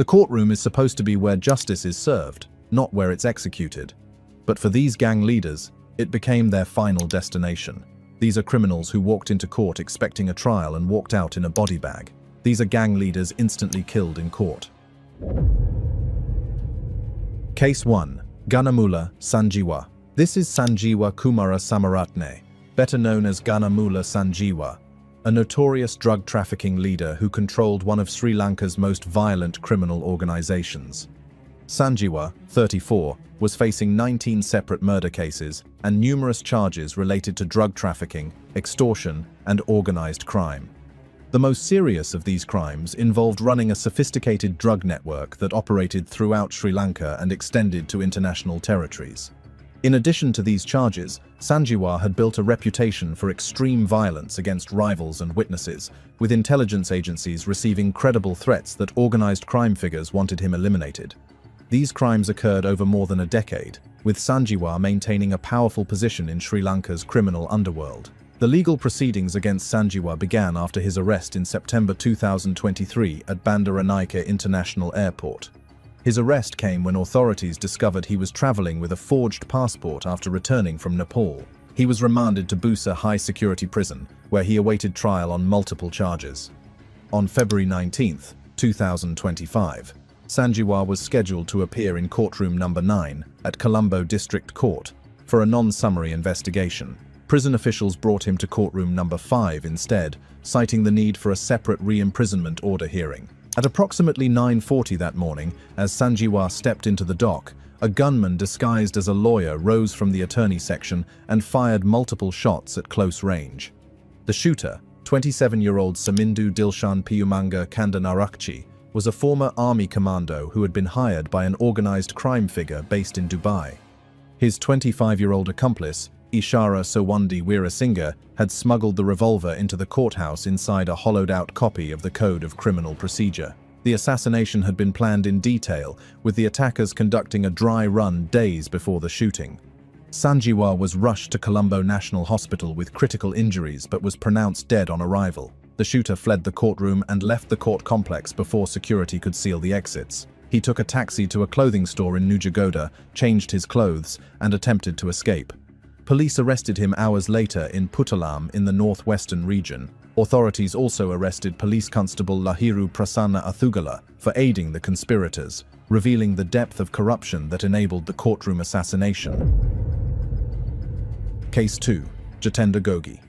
The courtroom is supposed to be where justice is served, not where it's executed. But for these gang leaders, it became their final destination. These are criminals who walked into court expecting a trial and walked out in a body bag. These are gang leaders instantly killed in court. Case 1. Ganamula Sanjiwa. This is Sanjeev Kumara Samaratne, better known as Ganamula Sanjiwa, a notorious drug trafficking leader who controlled one of Sri Lanka's most violent criminal organizations. Sanjiwa, 34, was facing 19 separate murder cases and numerous charges related to drug trafficking, extortion, and organized crime. The most serious of these crimes involved running a sophisticated drug network that operated throughout Sri Lanka and extended to international territories. In addition to these charges, Sanjiwa had built a reputation for extreme violence against rivals and witnesses, with intelligence agencies receiving credible threats that organized crime figures wanted him eliminated. These crimes occurred over more than a decade, with Sanjiwa maintaining a powerful position in Sri Lanka's criminal underworld. The legal proceedings against Sanjiwa began after his arrest in September 2023 at Bandaranaike International Airport. His arrest came when authorities discovered he was traveling with a forged passport after returning from Nepal. He was remanded to Busa high-security prison, where he awaited trial on multiple charges. On February 19, 2025, Sanjiwa was scheduled to appear in Courtroom Number 9 at Colombo District Court for a non-summary investigation. Prison officials brought him to Courtroom Number 5 instead, citing the need for a separate re-imprisonment order hearing. At approximately 9:40 that morning, as Sanjiwa stepped into the dock, a gunman disguised as a lawyer rose from the attorney section and fired multiple shots at close range. The shooter, 27-year-old Samindu Dilshan Piyumanga Kandanarakchi, was a former army commando who had been hired by an organized crime figure based in Dubai. His 25-year-old accomplice, Ishara Sowandi Weerasinghe, had smuggled the revolver into the courthouse inside a hollowed-out copy of the Code of Criminal Procedure. The assassination had been planned in detail, with the attackers conducting a dry run days before the shooting. Sanjiwa was rushed to Colombo National Hospital with critical injuries but was pronounced dead on arrival. The shooter fled the courtroom and left the court complex before security could seal the exits. He took a taxi to a clothing store in Nujagoda, changed his clothes, and attempted to escape. Police arrested him hours later in Puttalam in the northwestern region. Authorities also arrested Police Constable Lahiru Prasanna Athugala for aiding the conspirators, revealing the depth of corruption that enabled the courtroom assassination. Case 2. Jitender Gogi.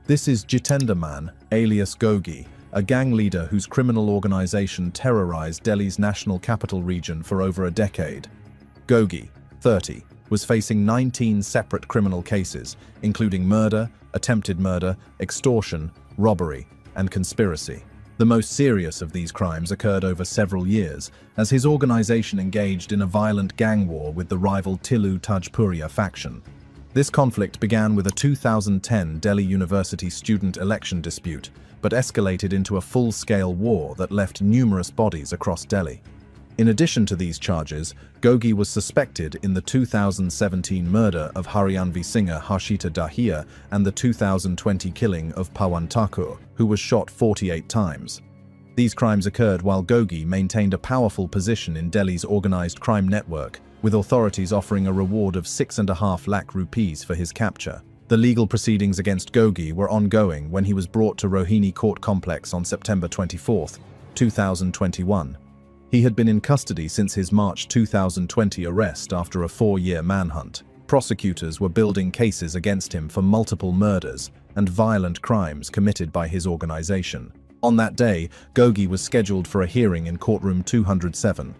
This is Jitender Man, alias Gogi, a gang leader whose criminal organization terrorized Delhi's national capital region for over a decade. Gogi, 30, was facing 19 separate criminal cases, including murder, attempted murder, extortion, robbery, and conspiracy. The most serious of these crimes occurred over several years, as his organization engaged in a violent gang war with the rival Tilu Tajpuria faction. This conflict began with a 2010 Delhi University student election dispute, but escalated into a full-scale war that left numerous bodies across Delhi. In addition to these charges, Gogi was suspected in the 2017 murder of Haryanvi singer Harshita Dahiya and the 2020 killing of Pawan Thakur, who was shot 48 times. These crimes occurred while Gogi maintained a powerful position in Delhi's organized crime network, with authorities offering a reward of 6.5 lakh rupees for his capture. The legal proceedings against Gogi were ongoing when he was brought to Rohini Court Complex on September 24, 2021. He had been in custody since his March 2020 arrest after a 4-year manhunt. Prosecutors were building cases against him for multiple murders and violent crimes committed by his organization. On that day, Gogi was scheduled for a hearing in Courtroom 207.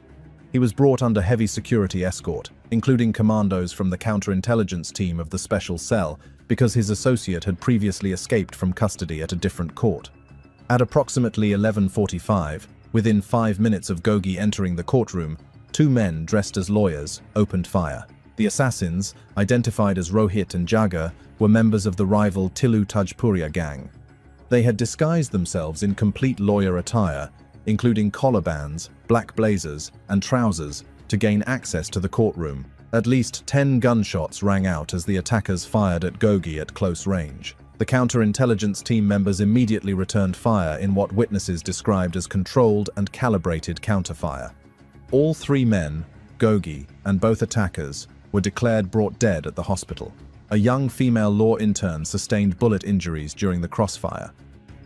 He was brought under heavy security escort, including commandos from the counterintelligence team of the special cell, because his associate had previously escaped from custody at a different court. At approximately 11:45, within 5 minutes of Gogi entering the courtroom, 2 men dressed as lawyers opened fire. The assassins, identified as Rohit and Jaga, were members of the rival Tilu Tajpuria gang. They had disguised themselves in complete lawyer attire, including collar bands, black blazers, and trousers, to gain access to the courtroom. At least 10 gunshots rang out as the attackers fired at Gogi at close range. The counterintelligence team members immediately returned fire in what witnesses described as controlled and calibrated counterfire. All three men, Gogi and both attackers, were declared brought dead at the hospital. A young female law intern sustained bullet injuries during the crossfire.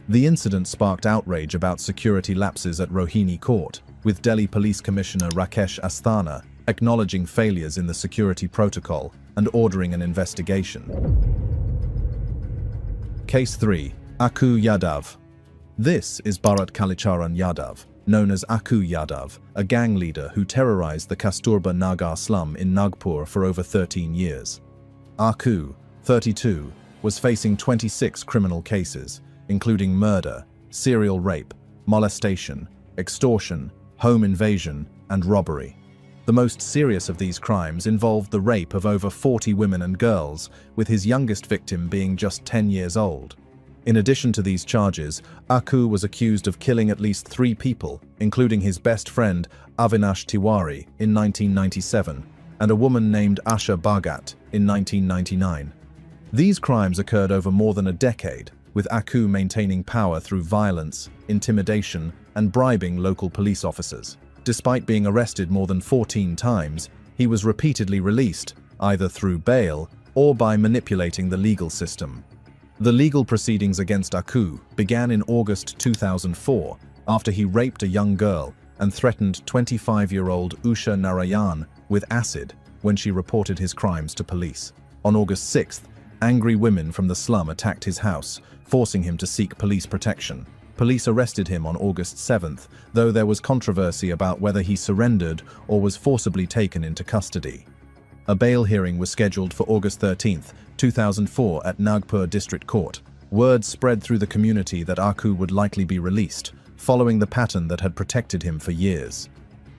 The incident sparked outrage about security lapses at Rohini Court, with Delhi Police Commissioner Rakesh Asthana acknowledging failures in the security protocol and ordering an investigation. Case 3. Akku Yadav. This is Bharat Kalicharan Yadav, known as Akku Yadav, a gang leader who terrorized the Kasturba Nagar slum in Nagpur for over 13 years. Akku, 32, was facing 26 criminal cases, including murder, serial rape, molestation, extortion, home invasion, and robbery. The most serious of these crimes involved the rape of over 40 women and girls, with his youngest victim being just 10 years old. In addition to these charges, Akku was accused of killing at least 3 people, including his best friend Avinash Tiwari in 1997 and a woman named Asha Bhagat in 1999. These crimes occurred over more than a decade, with Akku maintaining power through violence, intimidation, and bribing local police officers. Despite being arrested more than 14 times, he was repeatedly released, either through bail or by manipulating the legal system. The legal proceedings against Akku began in August 2004 after he raped a young girl and threatened 25-year-old Usha Narayan with acid when she reported his crimes to police. On August 6th, angry women from the slum attacked his house, forcing him to seek police protection. Police arrested him on August 7th, though there was controversy about whether he surrendered or was forcibly taken into custody. A bail hearing was scheduled for August 13th, 2004 at Nagpur District Court. Word spread through the community that Akku would likely be released, following the pattern that had protected him for years.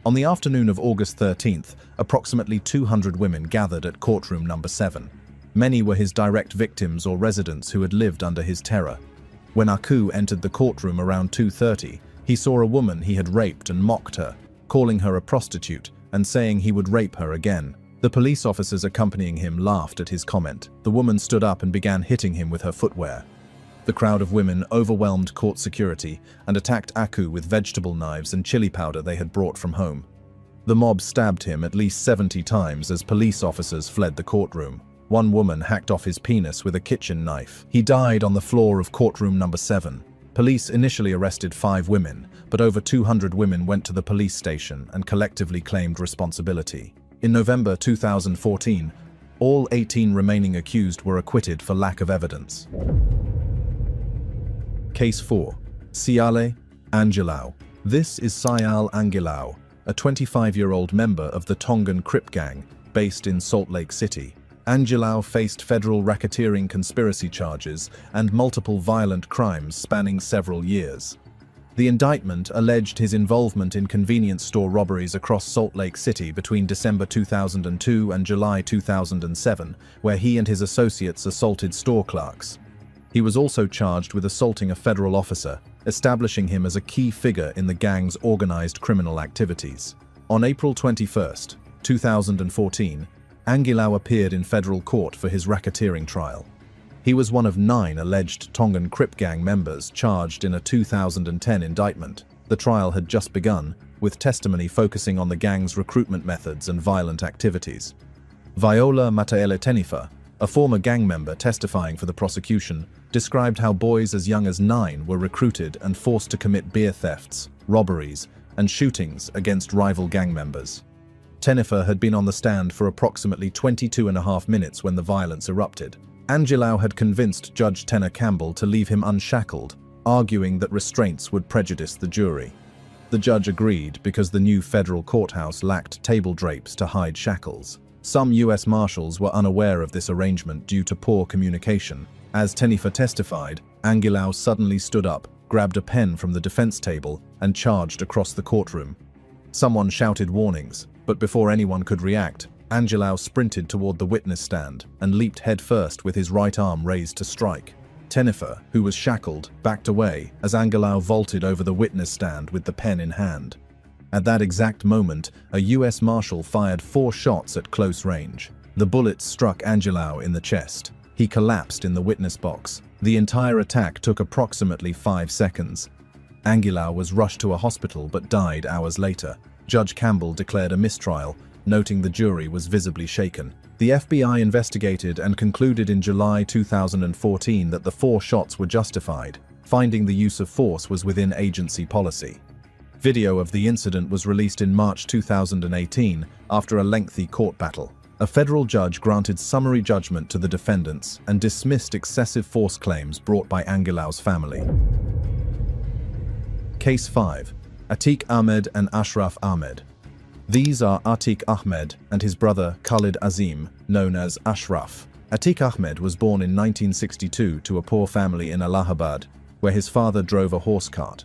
On the afternoon of August 13th, approximately 200 women gathered at Courtroom number 7. Many were his direct victims or residents who had lived under his terror. When Akku entered the courtroom around 2:30, he saw a woman he had raped and mocked her, calling her a prostitute and saying he would rape her again. The police officers accompanying him laughed at his comment. The woman stood up and began hitting him with her footwear. The crowd of women overwhelmed court security and attacked Akku with vegetable knives and chili powder they had brought from home. The mob stabbed him at least 70 times as police officers fled the courtroom. One woman hacked off his penis with a kitchen knife. He died on the floor of courtroom number 7. Police initially arrested 5 women, but over 200 women went to the police station and collectively claimed responsibility. In November 2014, all 18 remaining accused were acquitted for lack of evidence. Case 4. Siale Angilau. This is Siale Angilau, a 25-year-old member of the Tongan Crip gang based in Salt Lake City. Angilau faced federal racketeering conspiracy charges and multiple violent crimes spanning several years. The indictment alleged his involvement in convenience store robberies across Salt Lake City between December 2002 and July 2007, where he and his associates assaulted store clerks. He was also charged with assaulting a federal officer, establishing him as a key figure in the gang's organized criminal activities. On April 21, 2014, Angilau appeared in federal court for his racketeering trial. He was one of 9 alleged Tongan Crip gang members charged in a 2010 indictment. The trial had just begun, with testimony focusing on the gang's recruitment methods and violent activities. Viola Mataele-Tenifa, a former gang member testifying for the prosecution, described how boys as young as 9 were recruited and forced to commit beer thefts, robberies, and shootings against rival gang members. Tenifa had been on the stand for approximately 22.5 minutes when the violence erupted. Angilau had convinced Judge Tenor Campbell to leave him unshackled, arguing that restraints would prejudice the jury. The judge agreed because the new federal courthouse lacked table drapes to hide shackles. Some U.S. Marshals were unaware of this arrangement due to poor communication. As Tenifa testified, Angilau suddenly stood up, grabbed a pen from the defense table, and charged across the courtroom. Someone shouted warnings, but before anyone could react, Angilau sprinted toward the witness stand and leaped headfirst with his right arm raised to strike. Tenifa, who was shackled, backed away as Angilau vaulted over the witness stand with the pen in hand. At that exact moment, a U.S. Marshal fired 4 shots at close range. The bullets struck Angilau in the chest. He collapsed in the witness box. The entire attack took approximately 5 seconds. Angilau was rushed to a hospital but died hours later. Judge Campbell declared a mistrial, noting the jury was visibly shaken. The FBI investigated and concluded in July 2014 that the 4 shots were justified, finding the use of force was within agency policy. Video of the incident was released in March 2018 after a lengthy court battle. A federal judge granted summary judgment to the defendants and dismissed excessive force claims brought by Angilau's family. Case 5. Atiq Ahmed and Ashraf Ahmed. These are Atiq Ahmed and his brother Khalid Azim, known as Ashraf. Atiq Ahmed was born in 1962 to a poor family in Allahabad, where his father drove a horse cart.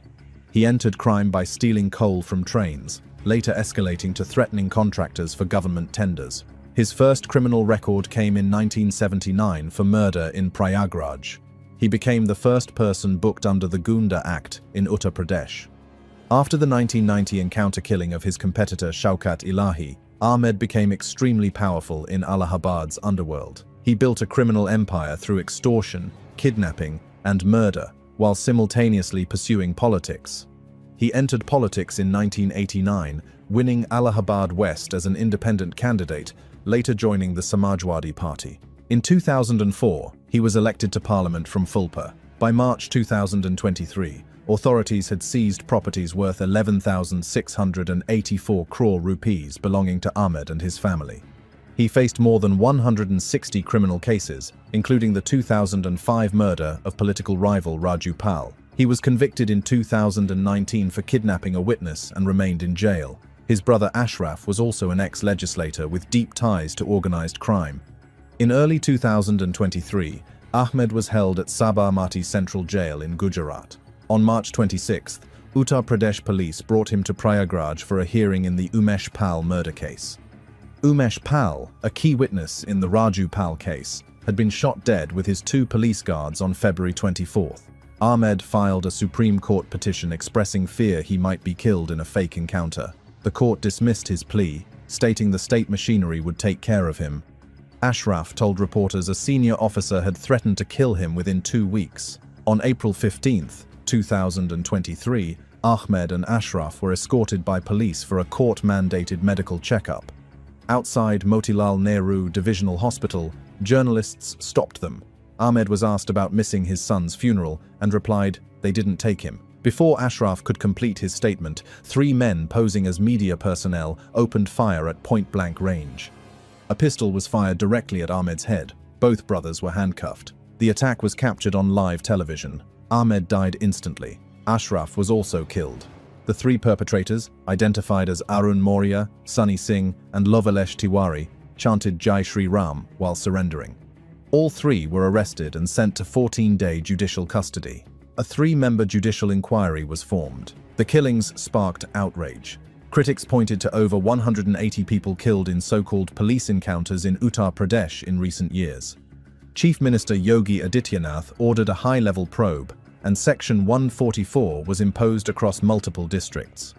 He entered crime by stealing coal from trains, later escalating to threatening contractors for government tenders. His first criminal record came in 1979 for murder in Prayagraj. He became the first person booked under the Gunda Act in Uttar Pradesh. After the 1990 encounter killing of his competitor Shaukat Ilahi, Ahmed became extremely powerful in Allahabad's underworld. He built a criminal empire through extortion, kidnapping, and murder, while simultaneously pursuing politics. He entered politics in 1989, winning Allahabad West as an independent candidate, later joining the Samajwadi Party. In 2004, he was elected to parliament from Fulpa. By March 2023, authorities had seized properties worth 11,684 crore rupees belonging to Ahmed and his family. He faced more than 160 criminal cases, including the 2005 murder of political rival Raju Pal. He was convicted in 2019 for kidnapping a witness and remained in jail. His brother Ashraf was also an ex-legislator with deep ties to organized crime. In early 2023, Ahmed was held at Sabarmati Central Jail in Gujarat. On March 26th, Uttar Pradesh police brought him to Prayagraj for a hearing in the Umesh Pal murder case. Umesh Pal, a key witness in the Raju Pal case, had been shot dead with his 2 police guards on February 24th. Ahmed filed a Supreme Court petition expressing fear he might be killed in a fake encounter. The court dismissed his plea, stating the state machinery would take care of him. Ashraf told reporters a senior officer had threatened to kill him within 2 weeks. On April 15, 2023, Ahmed and Ashraf were escorted by police for a court-mandated medical checkup. Outside Motilal Nehru Divisional Hospital, journalists stopped them. Ahmed was asked about missing his son's funeral and replied, "They didn't take him." Before Ashraf could complete his statement, 3 men posing as media personnel opened fire at point-blank range. A pistol was fired directly at Ahmed's head. Both brothers were handcuffed. The attack was captured on live television. Ahmed died instantly. Ashraf was also killed. The 3 perpetrators, identified as Arun Maurya, Sunny Singh, and Lovalesh Tiwari, chanted Jai Shri Ram while surrendering. All 3 were arrested and sent to 14-day judicial custody. A 3-member judicial inquiry was formed. The killings sparked outrage. Critics pointed to over 180 people killed in so-called police encounters in Uttar Pradesh in recent years. Chief Minister Yogi Adityanath ordered a high-level probe, and Section 144 was imposed across multiple districts.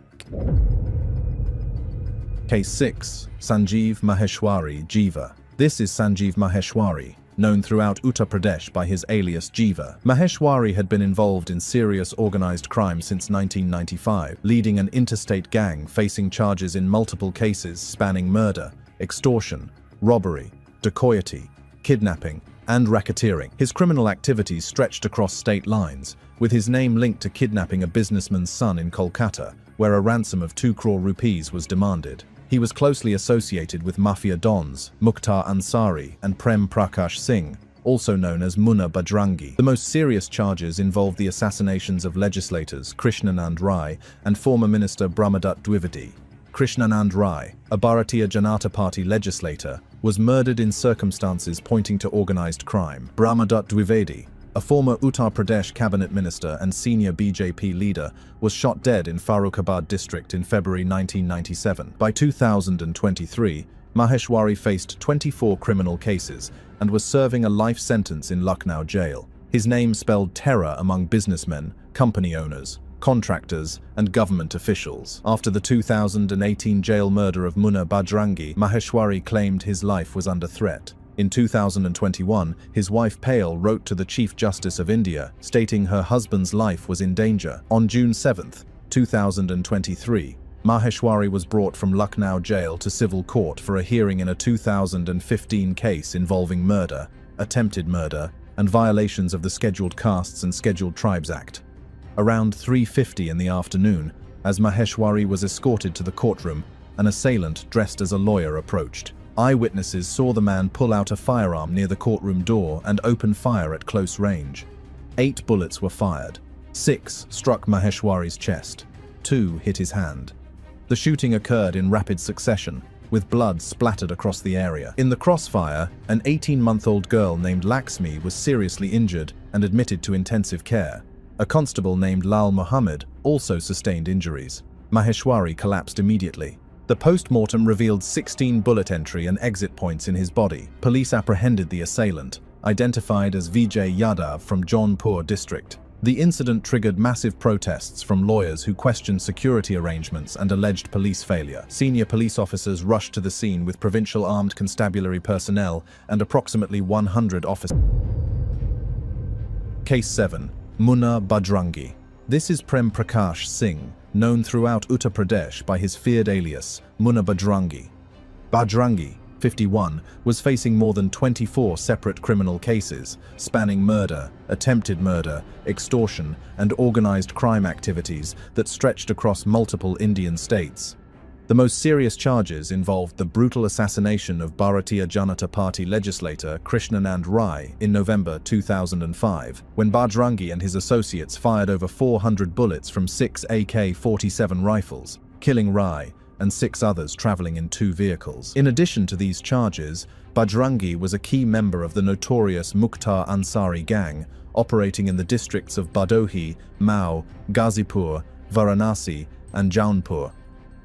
Case 6. Sanjeev Maheshwari Jiva. This is Sanjeev Maheshwari, known throughout Uttar Pradesh by his alias Jiva. Maheshwari had been involved in serious organized crime since 1995, leading an interstate gang facing charges in multiple cases spanning murder, extortion, robbery, dacoity, kidnapping, and racketeering. His criminal activities stretched across state lines, with his name linked to kidnapping a businessman's son in Kolkata, where a ransom of 2 crore rupees was demanded. He was closely associated with mafia dons Mukhtar Ansari and Prem Prakash Singh, also known as Munna Bajrangi. The most serious charges involved the assassinations of legislators Krishnanand Rai and former Minister Brahmadutt Dwivedi. Krishnanand Rai, a Bharatiya Janata Party legislator, was murdered in circumstances pointing to organized crime. Brahmadutt Dwivedi, a former Uttar Pradesh cabinet minister and senior BJP leader, was shot dead in Farrukhabad district in February 1997. By 2023, Maheshwari faced 24 criminal cases and was serving a life sentence in Lucknow jail. His name spelled terror among businessmen, company owners, contractors, and government officials. After the 2018 jail murder of Munna Bajrangi, Maheshwari claimed his life was under threat. In 2021, his wife Payal wrote to the Chief Justice of India, stating her husband's life was in danger. On June 7, 2023, Maheshwari was brought from Lucknow jail to civil court for a hearing in a 2015 case involving murder, attempted murder, and violations of the Scheduled Castes and Scheduled Tribes Act. Around 3:50 in the afternoon, as Maheshwari was escorted to the courtroom, an assailant dressed as a lawyer approached. Eyewitnesses saw the man pull out a firearm near the courtroom door and open fire at close range. 8 bullets were fired. 6 struck Maheshwari's chest. 2 hit his hand. The shooting occurred in rapid succession, with blood splattered across the area. In the crossfire, an 18-month-old girl named Laxmi was seriously injured and admitted to intensive care. A constable named Lal Muhammad also sustained injuries. Maheshwari collapsed immediately. The post-mortem revealed 16 bullet entry and exit points in his body. Police apprehended the assailant, identified as Vijay Yadav from Jaunpur district. The incident triggered massive protests from lawyers who questioned security arrangements and alleged police failure. Senior police officers rushed to the scene with provincial armed constabulary personnel and approximately 100 officers. Case 7. Munna Bajrangi. This is Prem Prakash Singh, known throughout Uttar Pradesh by his feared alias, Munna Bajrangi. Bajrangi, 51, was facing more than 24 separate criminal cases, spanning murder, attempted murder, extortion, and organized crime activities that stretched across multiple Indian states. The most serious charges involved the brutal assassination of Bharatiya Janata Party legislator Krishnanand Rai in November 2005, when Bajrangi and his associates fired over 400 bullets from 6 AK-47 rifles, killing Rai and 6 others traveling in 2 vehicles. In addition to these charges, Bajrangi was a key member of the notorious Mukhtar Ansari gang, operating in the districts of Bhadohi, Mao, Ghazipur, Varanasi, and Jaunpur.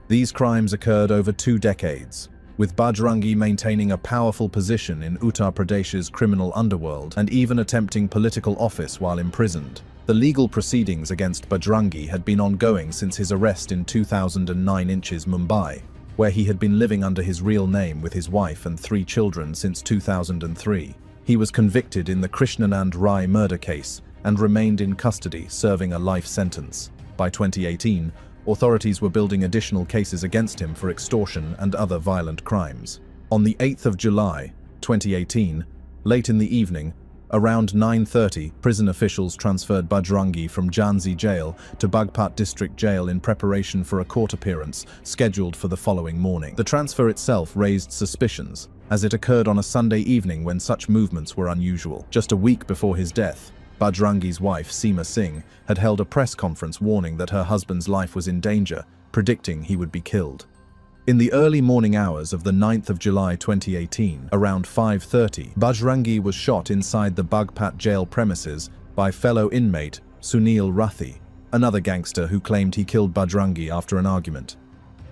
These crimes occurred over 2 decades, with Bajrangi maintaining a powerful position in Uttar Pradesh's criminal underworld and even attempting political office while imprisoned. The legal proceedings against Bajrangi had been ongoing since his arrest in 2009 in Mumbai, where he had been living under his real name with his wife and 3 children since 2003. He was convicted in the Krishnanand Rai murder case and remained in custody, serving a life sentence. By 2018, authorities were building additional cases against him for extortion and other violent crimes. On the 8th of July, 2018, late in the evening, around 9:30, prison officials transferred Bajrangi from Jhansi jail to Bagpat district jail in preparation for a court appearance scheduled for the following morning. The transfer itself raised suspicions, as it occurred on a Sunday evening when such movements were unusual. Just a week before his death, Bajrangi's wife, Seema Singh, had held a press conference warning that her husband's life was in danger, predicting he would be killed. In the early morning hours of the 9th of July 2018, around 5:30, Bajrangi was shot inside the Bagpat jail premises by fellow inmate Sunil Rathi, another gangster who claimed he killed Bajrangi after an argument.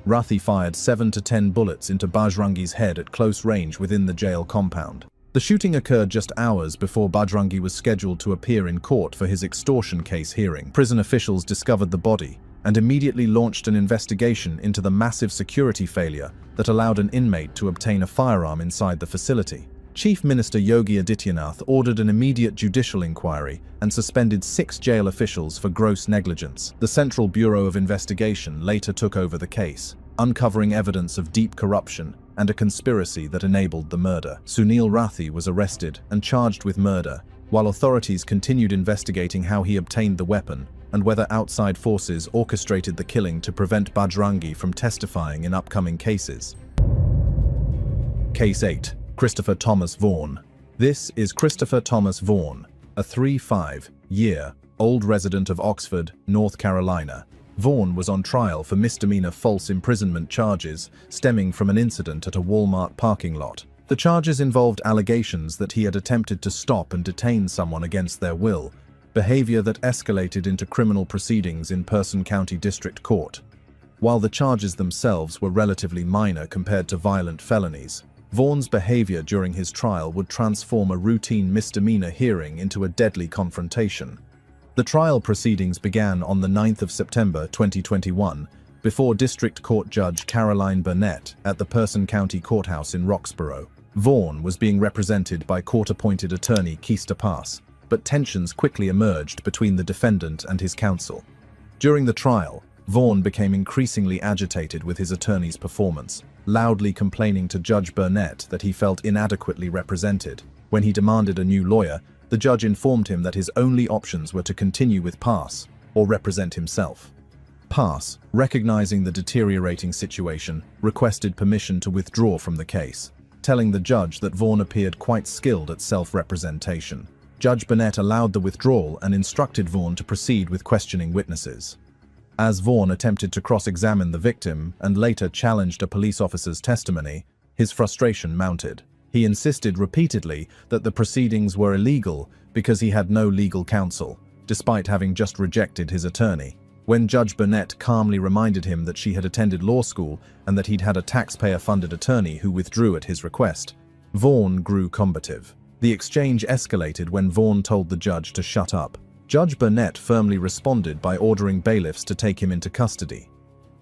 Rathi fired 7 to 10 bullets into Bajrangi's head at close range within the jail compound. The shooting occurred just hours before Bajrangi was scheduled to appear in court for his extortion case hearing. Prison officials discovered the body and immediately launched an investigation into the massive security failure that allowed an inmate to obtain a firearm inside the facility. Chief Minister Yogi Adityanath ordered an immediate judicial inquiry and suspended 6 jail officials for gross negligence. The Central Bureau of Investigation later took over the case, uncovering evidence of deep corruption and a conspiracy that enabled the murder. Sunil Rathi was arrested and charged with murder, while authorities continued investigating how he obtained the weapon and whether outside forces orchestrated the killing to prevent Bajrangi from testifying in upcoming cases. Case 8. Christopher Thomas Vaughn. This is Christopher Thomas Vaughn, a 35-year-old resident of Oxford, North Carolina. Vaughn was on trial for misdemeanor false imprisonment charges stemming from an incident at a Walmart parking lot. The charges involved allegations that he had attempted to stop and detain someone against their will, behavior that escalated into criminal proceedings in Person County District Court. While the charges themselves were relatively minor compared to violent felonies, Vaughn's behavior during his trial would transform a routine misdemeanor hearing into a deadly confrontation. The trial proceedings began on the 9th of September 2021 before District Court Judge Caroline Burnett at the Person County Courthouse in Roxborough. Vaughn was being represented by court-appointed attorney Keista Pass, but tensions quickly emerged between the defendant and his counsel. During the trial, Vaughn became increasingly agitated with his attorney's performance, loudly complaining to Judge Burnett that he felt inadequately represented. When he demanded a new lawyer, the judge informed him that his only options were to continue with Pass or represent himself. Pass, recognizing the deteriorating situation, requested permission to withdraw from the case, telling the judge that Vaughn appeared quite skilled at self-representation. Judge Burnett allowed the withdrawal and instructed Vaughn to proceed with questioning witnesses. As Vaughn attempted to cross-examine the victim and later challenged a police officer's testimony, his frustration mounted. He insisted repeatedly that the proceedings were illegal because he had no legal counsel, despite having just rejected his attorney. When Judge Burnett calmly reminded him that she had attended law school and that he'd had a taxpayer-funded attorney who withdrew at his request, Vaughn grew combative. The exchange escalated when Vaughn told the judge to shut up. Judge Burnett firmly responded by ordering bailiffs to take him into custody.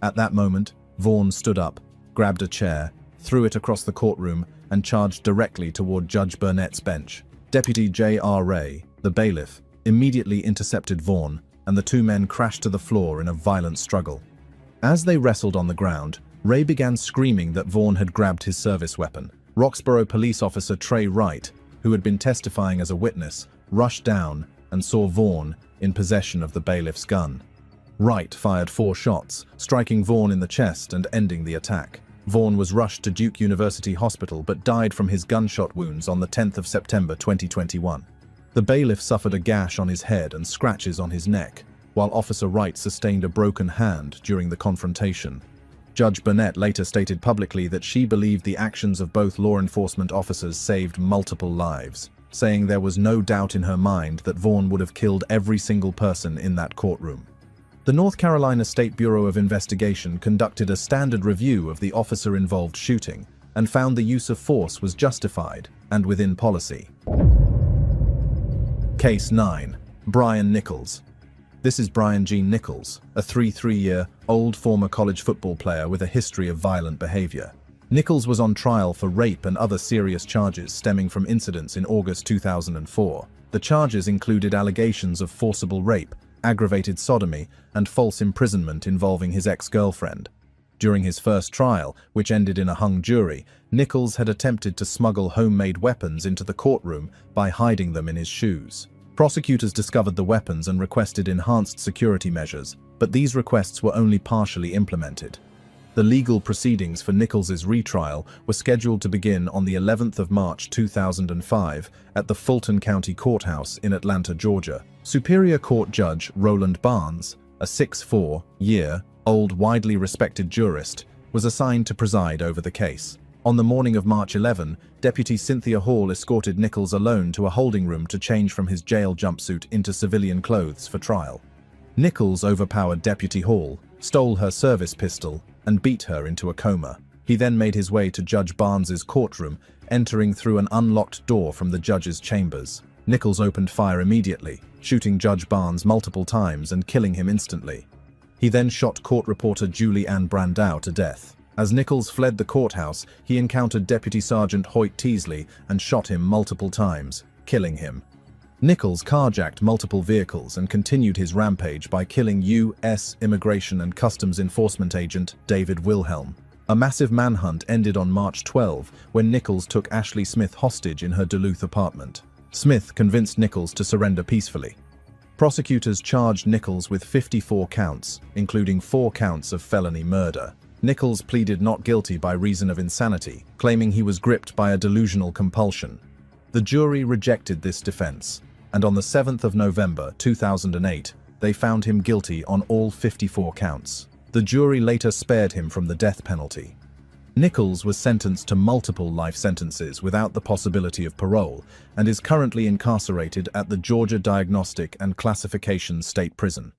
At that moment, Vaughn stood up, grabbed a chair, threw it across the courtroom, and charged directly toward Judge Burnett's bench. Deputy J.R. Ray, the bailiff, immediately intercepted Vaughn, and the two men crashed to the floor in a violent struggle. As they wrestled on the ground, Ray began screaming that Vaughn had grabbed his service weapon. Roxborough police officer Trey Wright, who had been testifying as a witness, rushed down and saw Vaughn in possession of the bailiff's gun. Wright fired 4 shots, striking Vaughn in the chest and ending the attack. Vaughn was rushed to Duke University Hospital but died from his gunshot wounds on the 10th of September 2021. The bailiff suffered a gash on his head and scratches on his neck, while Officer Wright sustained a broken hand during the confrontation. Judge Burnett later stated publicly that she believed the actions of both law enforcement officers saved multiple lives, saying there was no doubt in her mind that Vaughn would have killed every single person in that courtroom. The North Carolina State Bureau of Investigation conducted a standard review of the officer-involved shooting and found the use of force was justified and within policy. Case 9. Brian Nichols. This is Brian G. Nichols, a 33-year-old former college football player with a history of violent behavior. Nichols was on trial for rape and other serious charges stemming from incidents in August 2004. The charges included allegations of forcible rape, aggravated sodomy, and false imprisonment involving his ex-girlfriend. During his first trial, which ended in a hung jury, Nichols had attempted to smuggle homemade weapons into the courtroom by hiding them in his shoes. Prosecutors discovered the weapons and requested enhanced security measures, but these requests were only partially implemented. The legal proceedings for Nichols' retrial were scheduled to begin on the 11th of March 2005 at the Fulton County Courthouse in Atlanta, Georgia. Superior Court Judge Roland Barnes, a 64-year-old widely respected jurist, was assigned to preside over the case. On the morning of March 11, Deputy Cynthia Hall escorted Nichols alone to a holding room to change from his jail jumpsuit into civilian clothes for trial. Nichols overpowered Deputy Hall, stole her service pistol, and beat her into a coma. He then made his way to Judge Barnes's courtroom, entering through an unlocked door from the judge's chambers. Nichols opened fire immediately, shooting Judge Barnes multiple times and killing him instantly. He then shot court reporter Julie Ann Brandau to death. As Nichols fled the courthouse, he encountered Deputy Sergeant Hoyt Teasley and shot him multiple times, killing him. Nichols carjacked multiple vehicles and continued his rampage by killing U.S. Immigration and Customs Enforcement agent David Wilhelm. A massive manhunt ended on March 12 when Nichols took Ashley Smith hostage in her Duluth apartment. Smith convinced Nichols to surrender peacefully. Prosecutors charged Nichols with 54 counts, including 4 counts of felony murder. Nichols pleaded not guilty by reason of insanity, claiming he was gripped by a delusional compulsion. The jury rejected this defense, and on the 7th of November 2008, they found him guilty on all 54 counts. The jury later spared him from the death penalty. Nichols was sentenced to multiple life sentences without the possibility of parole and is currently incarcerated at the Georgia Diagnostic and Classification State Prison.